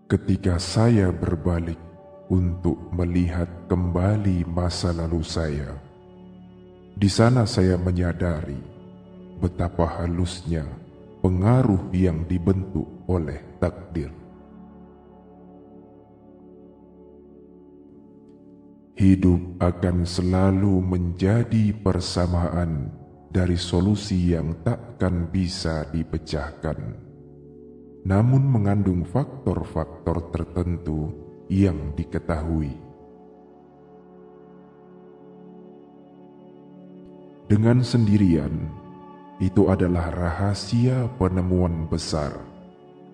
Ketika saya berbalik untuk melihat kembali masa lalu saya, di sana saya menyadari betapa halusnya pengaruh yang dibentuk oleh takdir. Hidup akan selalu menjadi persamaan dari solusi yang takkan bisa dipecahkan, namun mengandung faktor-faktor tertentu yang diketahui. Dengan sendirian, itu adalah rahasia penemuan besar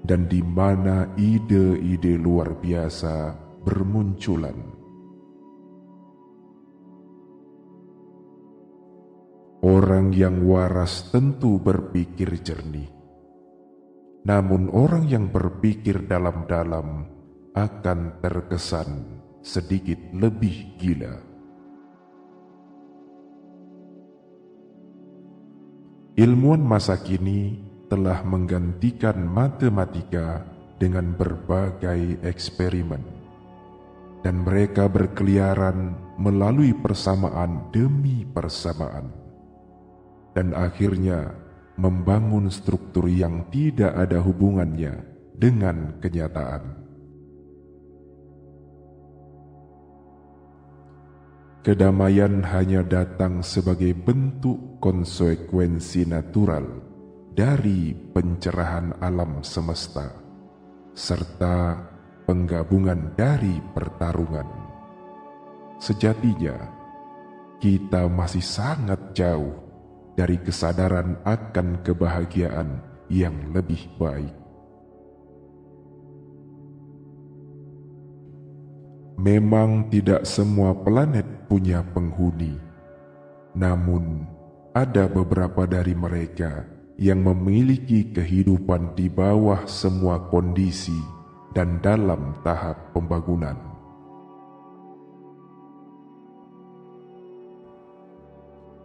dan di mana ide-ide luar biasa bermunculan. Orang yang waras tentu berpikir jernih. Namun orang yang berpikir dalam-dalam akan terkesan sedikit lebih gila. Ilmuwan masa kini telah menggantikan matematika dengan berbagai eksperimen, dan mereka berkeliaran melalui persamaan demi persamaan, dan akhirnya membangun struktur yang tidak ada hubungannya dengan kenyataan. Kedamaian hanya datang sebagai bentuk konsekuensi natural dari pencerahan alam semesta, serta penggabungan dari pertarungan. Sejatinya, kita masih sangat jauh dari kesadaran akan kebahagiaan yang lebih baik. Memang tidak semua planet punya penghuni, namun ada beberapa dari mereka yang memiliki kehidupan di bawah semua kondisi dan dalam tahap pembangunan.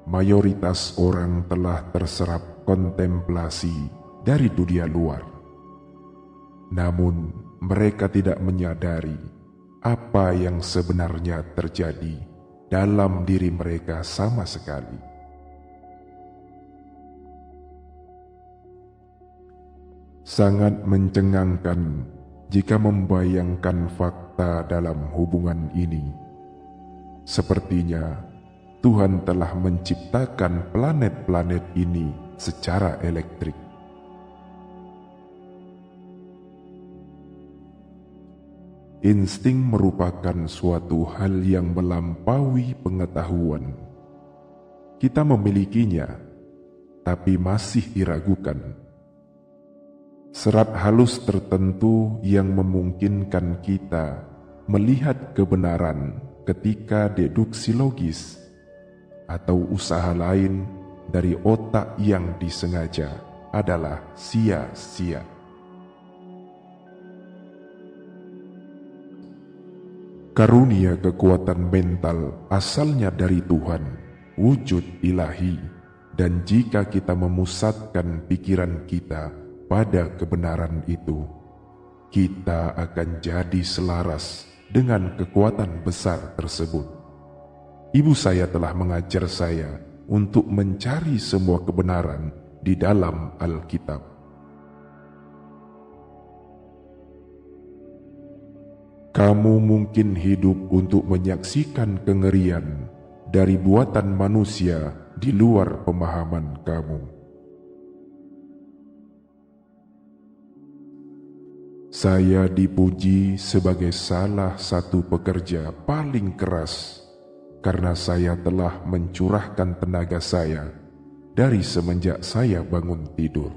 Mayoritas orang telah terserap kontemplasi dari dunia luar, namun mereka tidak menyadari apa yang sebenarnya terjadi dalam diri mereka sama sekali. Sangat mencengangkan jika membayangkan fakta dalam hubungan ini. Sepertinya Tuhan telah menciptakan planet-planet ini secara elektrik. Insting merupakan suatu hal yang melampaui pengetahuan. Kita memilikinya, tapi masih diragukan. Serat halus tertentu yang memungkinkan kita melihat kebenaran ketika deduksi logis atau usaha lain dari otak yang disengaja adalah sia-sia. Karunia kekuatan mental asalnya dari Tuhan, wujud ilahi, dan jika kita memusatkan pikiran kita pada kebenaran itu, kita akan jadi selaras dengan kekuatan besar tersebut. Ibu saya telah mengajar saya untuk mencari semua kebenaran di dalam Alkitab. Kamu mungkin hidup untuk menyaksikan kengerian dari buatan manusia di luar pemahaman kamu. Saya dipuji sebagai salah satu pekerja paling keras karena saya telah mencurahkan tenaga saya dari semenjak saya bangun tidur.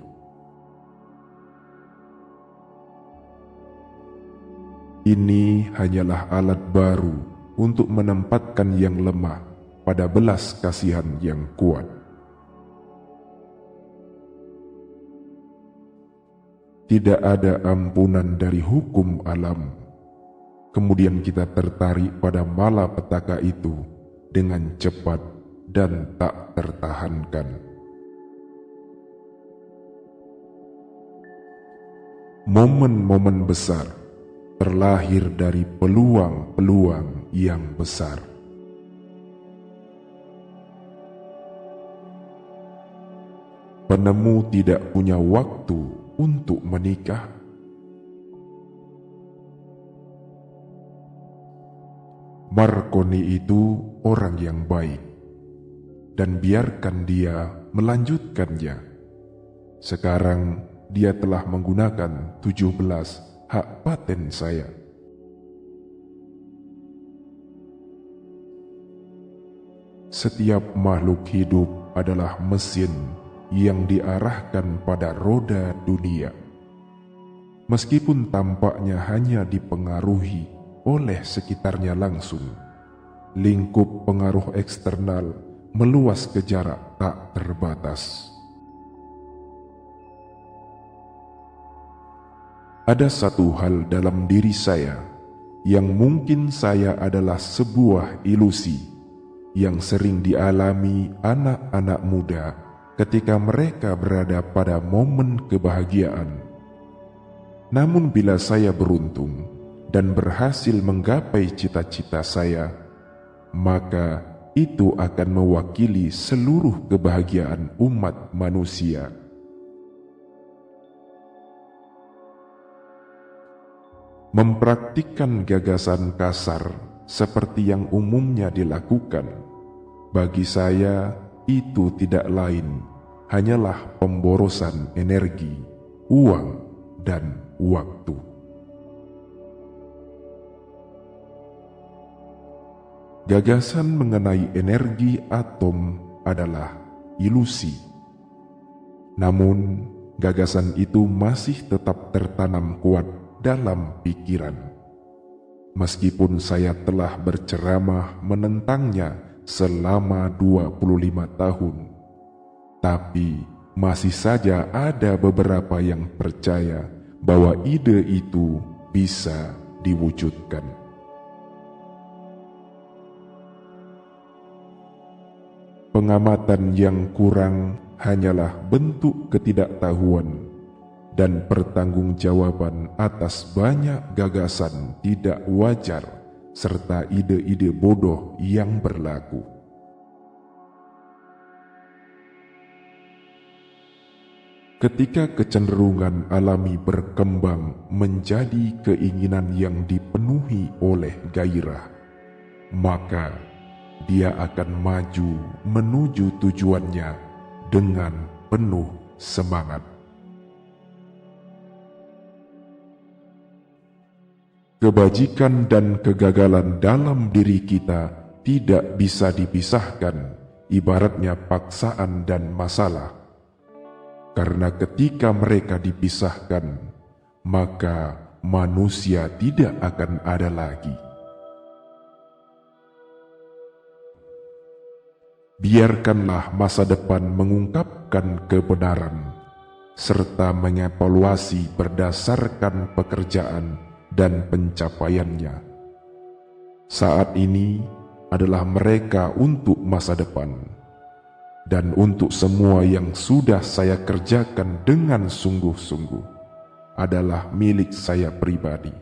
Ini hanyalah alat baru untuk menempatkan yang lemah pada belas kasihan yang kuat. Tidak ada ampunan dari hukum alam. Kemudian kita tertarik pada malapetaka itu dengan cepat dan tak tertahankan. Momen-momen besar terlahir dari peluang-peluang yang besar. Penemu tidak punya waktu untuk menikah. Marconi itu orang yang baik, dan biarkan dia melanjutkannya. Sekarang dia telah menggunakan 17 hak paten saya. Setiap makhluk hidup adalah mesin yang diarahkan pada roda dunia. Meskipun tampaknya hanya dipengaruhi oleh sekitarnya langsung, lingkup pengaruh eksternal meluas ke jarak tak terbatas. Ada satu hal dalam diri saya yang mungkin saya adalah sebuah ilusi yang sering dialami anak-anak muda ketika mereka berada pada momen kebahagiaan. Namun bila saya beruntung dan berhasil menggapai cita-cita saya, maka itu akan mewakili seluruh kebahagiaan umat manusia. Mempraktikkan gagasan kasar seperti yang umumnya dilakukan, bagi saya itu tidak lain hanyalah pemborosan energi, uang, dan waktu. Gagasan mengenai energi atom adalah ilusi. Namun, gagasan itu masih tetap tertanam kuat dalam pikiran. Meskipun saya telah berceramah menentangnya selama 25 tahun, tapi masih saja ada beberapa yang percaya bahwa ide itu bisa diwujudkan. Pengamatan yang kurang hanyalah bentuk ketidaktahuan dan pertanggungjawaban atas banyak gagasan tidak wajar serta ide-ide bodoh yang berlaku. Ketika kecenderungan alami berkembang menjadi keinginan yang dipenuhi oleh gairah, maka dia akan maju menuju tujuannya dengan penuh semangat. Kebajikan dan kegagalan dalam diri kita tidak bisa dipisahkan, ibaratnya paksaan dan masalah. Karena ketika mereka dipisahkan, maka manusia tidak akan ada lagi. Biarkanlah masa depan mengungkapkan kebenaran, serta mengevaluasi berdasarkan pekerjaan dan pencapaiannya. Saat ini adalah mereka untuk masa depan, dan untuk semua yang sudah saya kerjakan dengan sungguh-sungguh adalah milik saya pribadi.